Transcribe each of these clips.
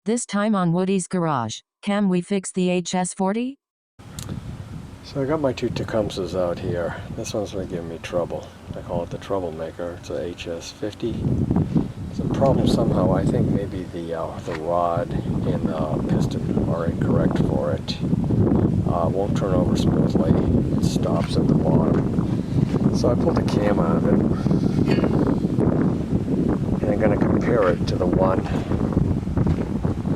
This time on Woody's Garage. Can we fix the HS40? So I got my two Tecumsehs out here. This one's been giving me trouble. I call it the troublemaker. It's a HS50. It's a problem somehow. I think maybe the rod and the piston are incorrect for it. Won't turn over smoothly. It stops at the bottom. So I pulled the cam out of it. And I'm going to compare it to the one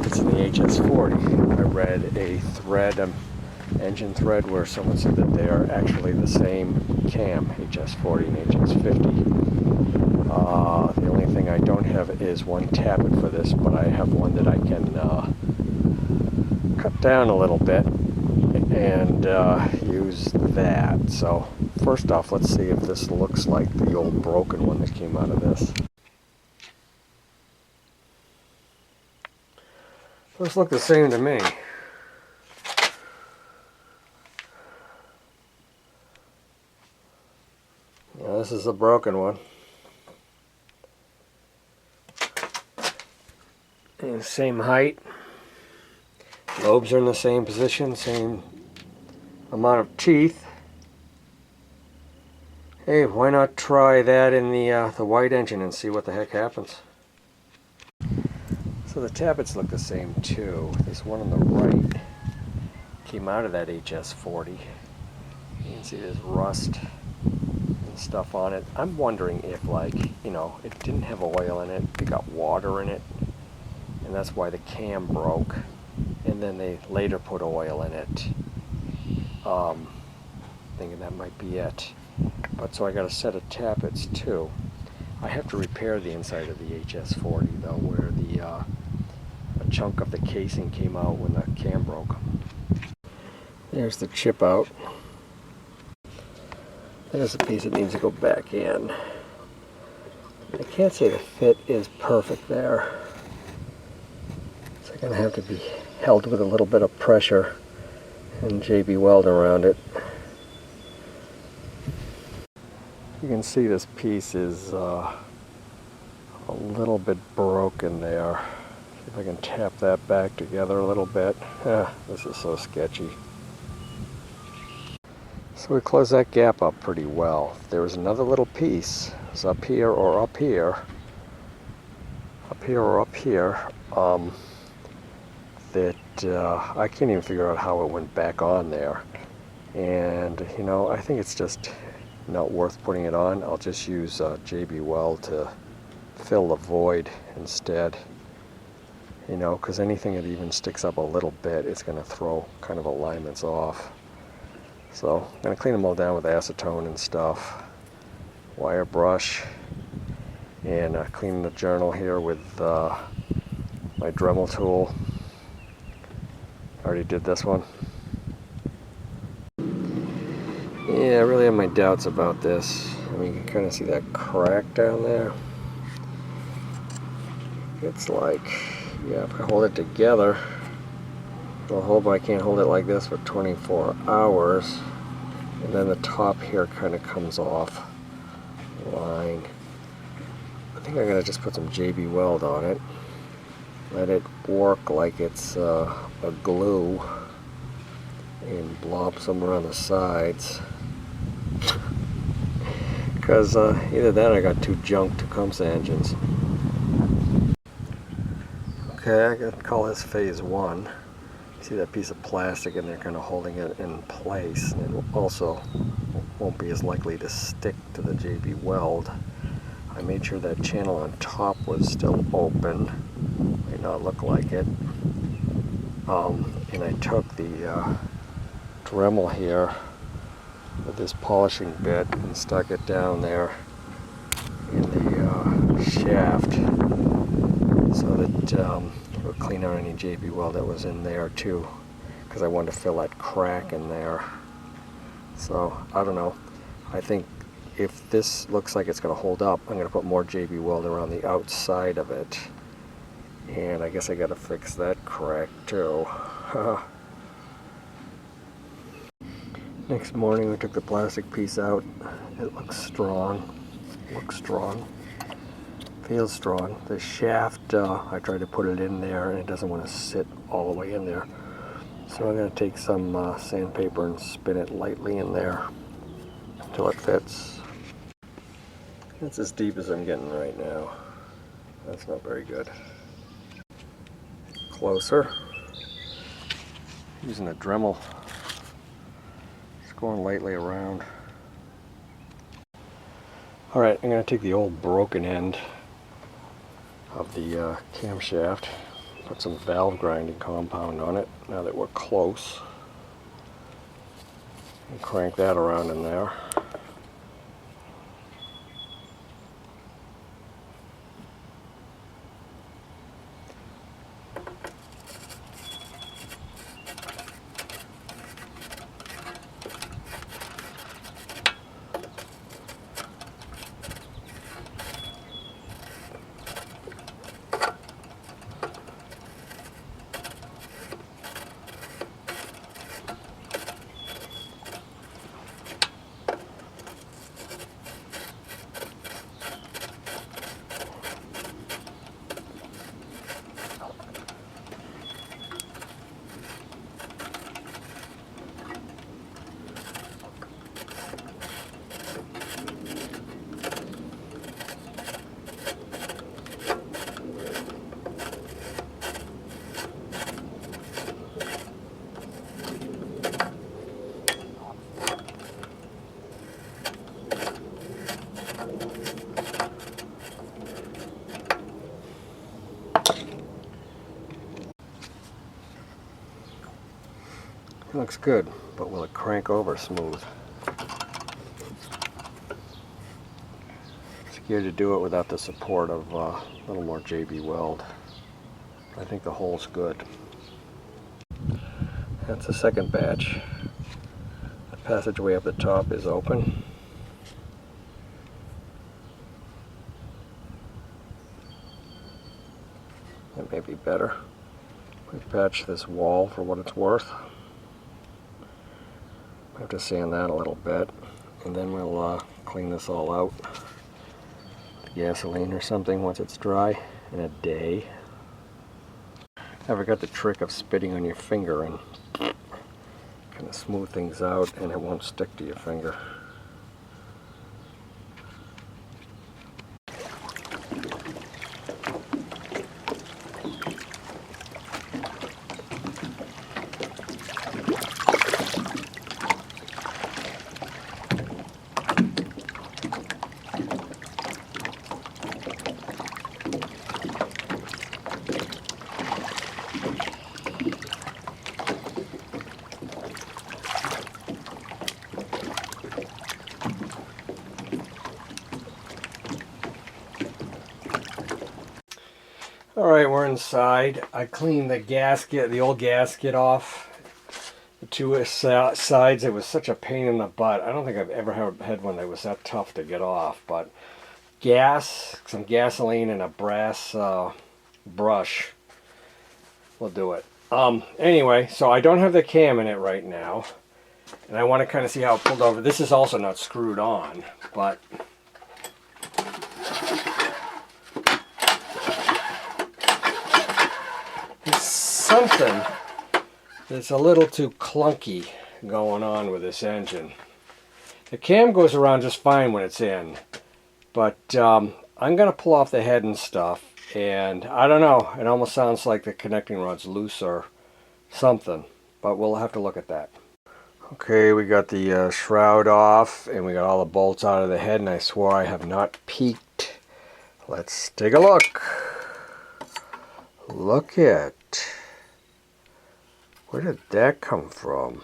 that's in the HS40. I read a thread, engine thread, where someone said that they are actually the same cam, HS40 and HS50. The only thing I don't have is one tappet for this, but I have one that I can cut down a little bit and use that. So first off, let's see if this looks like the old broken one that came out of this. Those look the same to me. Yeah, this is a broken one. And same height. Lobes are in the same position, same amount of teeth. Hey, why not try that in the white engine and see what the heck happens? So the tappets look the same too. This one on the right came out of that HS40. You can see there's rust and stuff on it. I'm wondering if, like, you know, it didn't have oil in it, it got water in it, and that's why the cam broke. And then they later put oil in it. Thinking that might be it. But so I got a set of tappets too. I have to repair the inside of the HS40 though, where a chunk of the casing came out when the cam broke. There's the chip out. There's a piece that needs to go back in. I can't say the fit is perfect there. It's going to have to be held with a little bit of pressure and JB weld around it. You can see this piece is a little bit broken there. See if I can tap that back together a little bit. This is so sketchy. So we close that gap up pretty well. If there was another little piece, it's up here or up here, that I can't even figure out how it went back on there. And you know, I think it's just not worth putting it on. I'll just use JB Weld to fill the void instead. You know, because anything that even sticks up a little bit, it's going to throw kind of alignments off. So I'm going to clean them all down with acetone and stuff, wire brush, and clean the journal here with my Dremel tool. I already did this one. Yeah, I really have my doubts about this. I mean, you can kind of see that crack down there. It's like, yeah, if I hold it together, it'll hold, but I can't hold it like this for 24 hours. And then the top here kind of comes off line. I think I'm going to just put some JB Weld on it. Let it work like it's a glue. And blob some around the sides. Because either that or I got two junk Tecumseh engines. Okay, I gotta call this phase one. See that piece of plastic in there kind of holding it in place, and it also won't be as likely to stick to the JB Weld. I made sure that channel on top was still open. Might not look like it. And I took the Dremel here with this polishing bit and stuck it down there in the shaft so that it would clean out any JB Weld that was in there too, because I wanted to fill that crack in there. So I don't know, I think if this looks like it's going to hold up, I'm going to put more JB Weld around the outside of it, and I guess I got to fix that crack too. Next morning we took the plastic piece out. It looks strong. Feels strong. The shaft, I tried to put it in there and it doesn't want to sit all the way in there. So I'm going to take some sandpaper and spin it lightly in there until it fits. That's as deep as I'm getting right now. That's not very good. Closer. Using a Dremel. Just going lightly around. Alright, I'm going to take the old broken end of the camshaft, put some valve grinding compound on it now that we're close, and crank that around in there. It looks good, but will it crank over smooth? Scared to do it without the support of a little more JB weld. I think the hole's good. That's the second batch. The passageway up the top is open. That may be better. We've patched this wall for what it's worth. I have to sand that a little bit, and then we'll clean this all out with gasoline or something once it's dry in a day. Ever got the trick of spitting on your finger and kind of smooth things out and it won't stick to your finger? Alright, we're inside. I cleaned the gasket, the old gasket off the two sides. It was such a pain in the butt. I don't think I've ever had one that was that tough to get off. But some gasoline, and a brass brush will do it. Anyway, so I don't have the cam in it right now. And I want to kind of see how it pulled over. This is also not screwed on, but something that's a little too clunky going on with this engine. The cam goes around just fine when it's in, but I'm going to pull off the head and stuff, and I don't know, it almost sounds like the connecting rod's loose or something, but we'll have to look at that. Okay, we got the shroud off, and we got all the bolts out of the head, and I swore I have not peeked. Let's take a look. Look at... Where did that come from?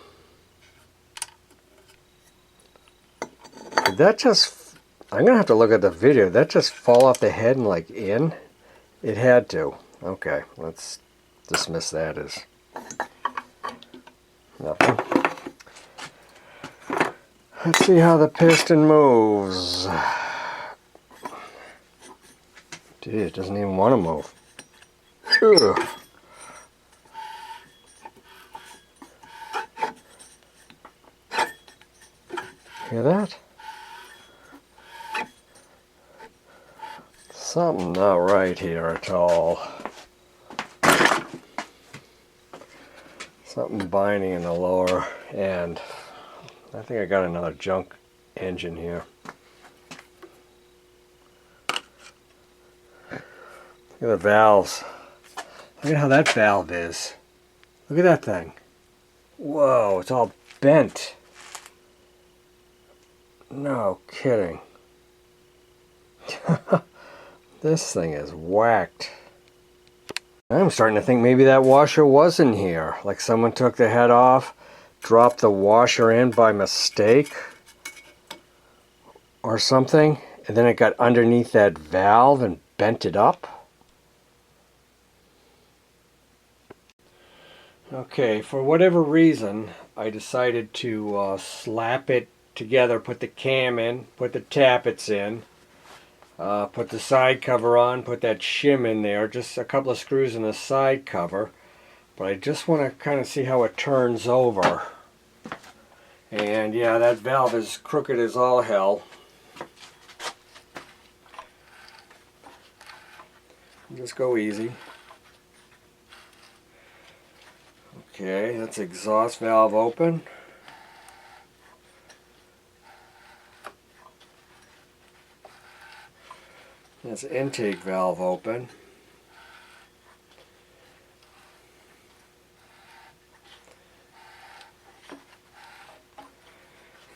Did that just... I'm going to have to look at the video. Did that just fall off the head and like in? It had to. Okay, let's dismiss that as nothing. Let's see how the piston moves. Dude, it doesn't even want to move. Ugh. Hear that? Something not right here at all. Something binding in the lower end. I think I got another junk engine here. Look at the valves. Look at how that valve is. Look at that thing. Whoa, it's all bent. No kidding. This thing is whacked. I'm starting to think maybe that washer was in here. Like someone took the head off, dropped the washer in by mistake or something, and then it got underneath that valve and bent it up. Okay, for whatever reason, I decided to slap it together, put the cam in, put the tappets in, put the side cover on, put that shim in there, just a couple of screws in the side cover. But I just want to kind of see how it turns over. And yeah, that valve is crooked as all hell. Just go easy. Okay, that's exhaust valve open. That's intake valve open.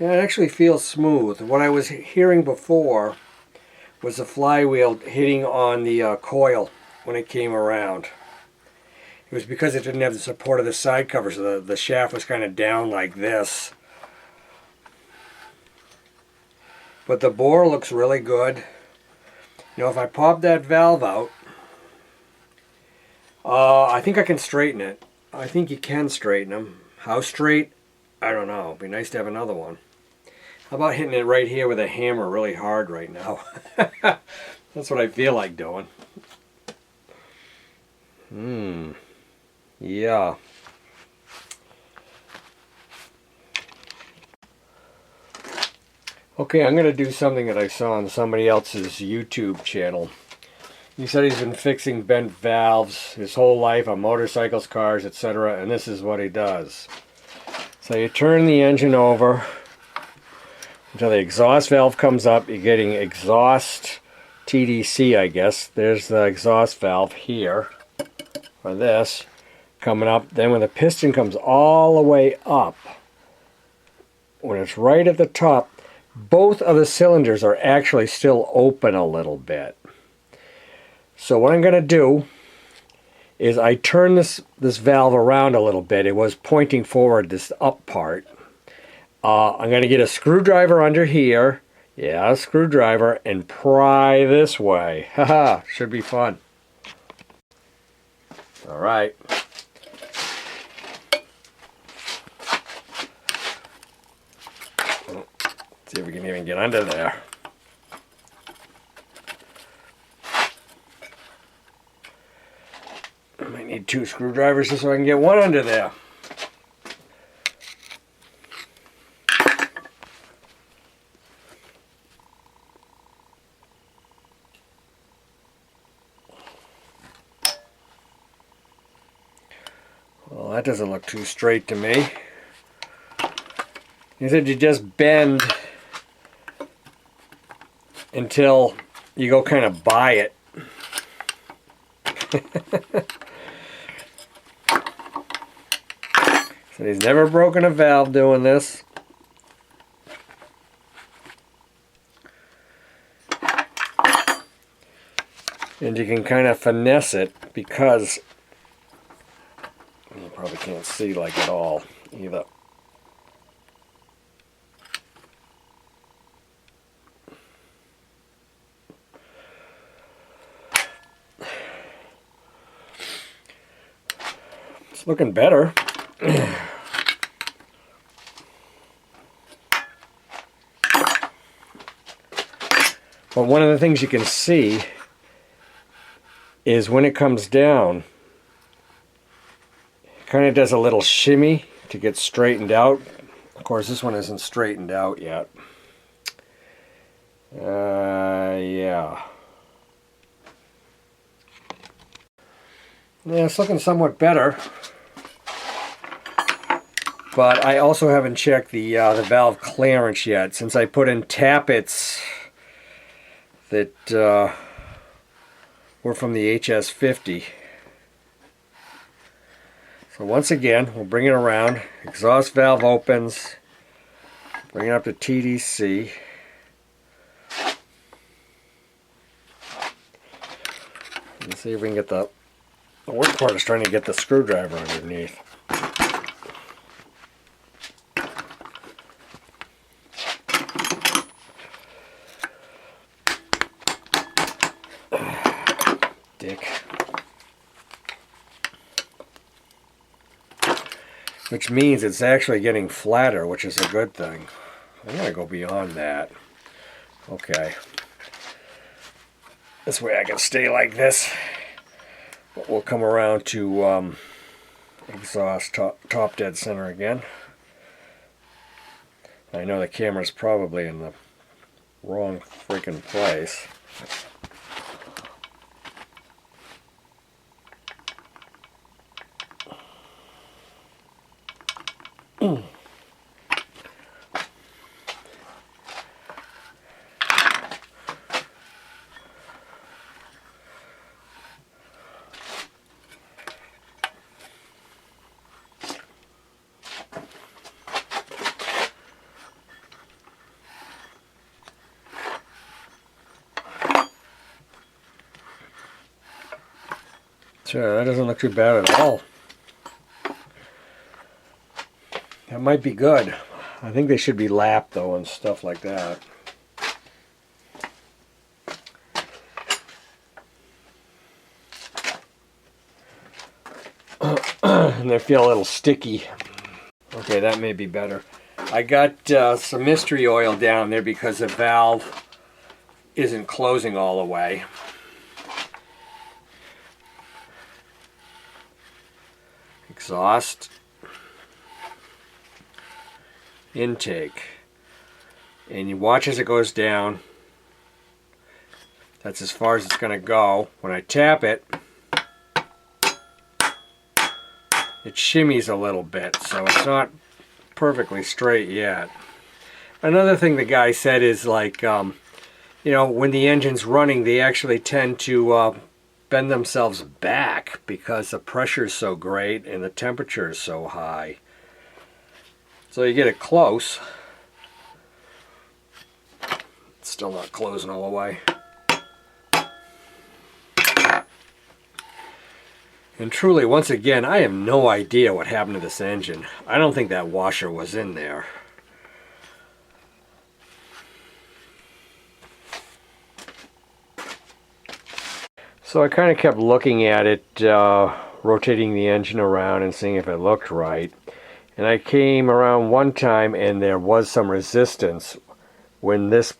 Yeah, it actually feels smooth. What I was hearing before was the flywheel hitting on the coil when it came around. It was because it didn't have the support of the side cover, so the shaft was kind of down like this. But the bore looks really good. You know, if I pop that valve out, I think I can straighten it. I think you can straighten them. How straight? I don't know. It'd be nice to have another one. How about hitting it right here with a hammer really hard right now? That's what I feel like doing. Yeah. Okay, I'm going to do something that I saw on somebody else's YouTube channel. He said he's been fixing bent valves his whole life on motorcycles, cars, etc. And this is what he does. So you turn the engine over until the exhaust valve comes up. You're getting exhaust TDC, I guess. There's the exhaust valve here for this coming up. Then when the piston comes all the way up, when it's right at the top, both of the cylinders are actually still open a little bit. So what I'm going to do is I turn this valve around a little bit. It was pointing forward, this up part. I'm going to get a screwdriver under here. Yeah, a screwdriver, and pry this way. Haha, should be fun. All right. See if we can even get under there. I might need 2 screwdrivers just so I can get one under there. Well, that doesn't look too straight to me. He said you just bend until you go kind of by it. So he's never broken a valve doing this. And you can kind of finesse it because you probably can't see like at all either. It's looking better. But one of the things you can see is when it comes down, it kind of does a little shimmy to get straightened out. Of course, this one isn't straightened out yet. Yeah. Yeah, it's looking somewhat better. But I also haven't checked the valve clearance yet, since I put in tappets that were from the HS50. So once again, we'll bring it around. Exhaust valve opens. Bring it up to TDC. Let's see if we can get the worst part is trying to get the screwdriver underneath. Dick. Which means it's actually getting flatter, which is a good thing. I'm going to go beyond that. Okay. This way I can stay like this. But we'll come around to exhaust top dead center again. I know the camera's probably in the wrong freaking place. Sure, that doesn't look too bad at all. That might be good. I think they should be lapped though and stuff like that. And they feel a little sticky. Okay, that may be better. I got some mystery oil down there because the valve isn't closing all the way. Exhaust. Intake. And you watch as it goes down. That's as far as it's going to go. When I tap it, it shimmies a little bit, so it's not perfectly straight yet. Another thing the guy said is like, you know, when the engine's running, they actually tend to bend themselves back because the pressure is so great and the temperature is so high. So you get it close. It's still not closing all the way. And truly, once again, I have no idea what happened to this engine. I don't think that washer was in there. So I kind of kept looking at it, rotating the engine around and seeing if it looked right. And I came around one time and there was some resistance when this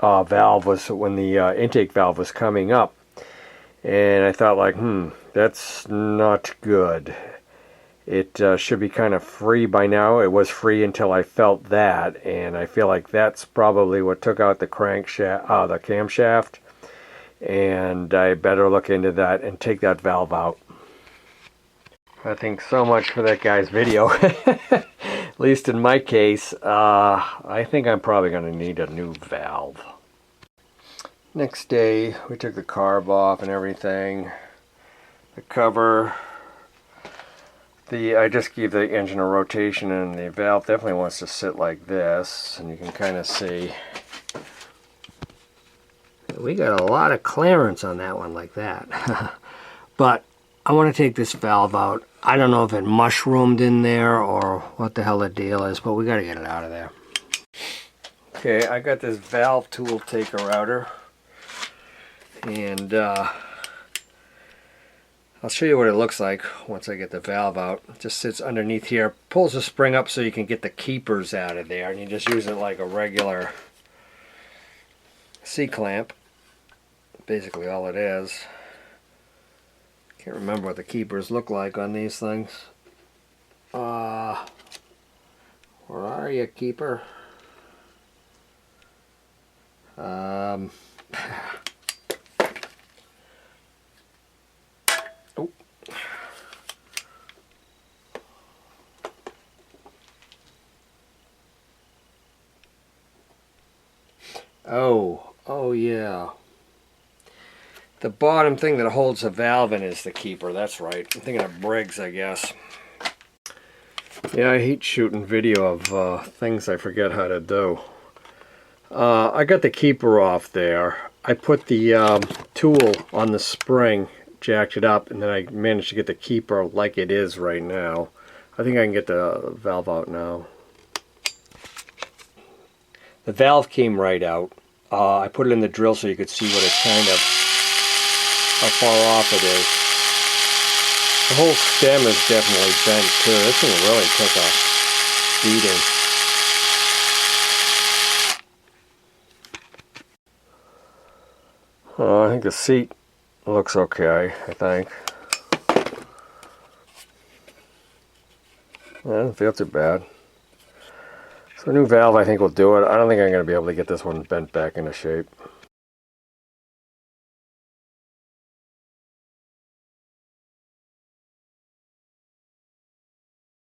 valve was, when the intake valve was coming up. And I thought like, that's not good. It should be kind of free by now. It was free until I felt that, and I feel like that's probably what took out the crankshaft, the camshaft. And I better look into that and take that valve out. I think so much for that guy's video. At least in my case, I think I'm probably going to need a new valve. Next day, we took the carb off and everything. The cover. I just gave the engine a rotation, and the valve definitely wants to sit like this, and you can kind of see. We got a lot of clearance on that one like that. But I want to take this valve out. I don't know if it mushroomed in there or what the hell the deal is, but we got to get it out of there. Okay, I got this valve tool taker outer, and I'll show you what it looks like once I get the valve out. It just sits underneath here, pulls the spring up so you can get the keepers out of there, and you just use it like a regular C-clamp. Basically all it is. Can't remember what the keepers look like on these things. Where are you, keeper? Oh. Oh yeah. The bottom thing that holds the valve in is the keeper. That's right. I'm thinking of Briggs, I guess. Yeah, I hate shooting video of things I forget how to do. I got the keeper off there. I put the tool on the spring, jacked it up, and then I managed to get the keeper like it is right now. I think I can get the valve out now. The valve came right out. I put it in the drill so you could see what it kind of, how far off it is. The whole stem is definitely bent too. This thing really took a beating. I think the seat looks okay, I think. It doesn't feel too bad. So a new valve I think will do it. I don't think I'm going to be able to get this one bent back into shape.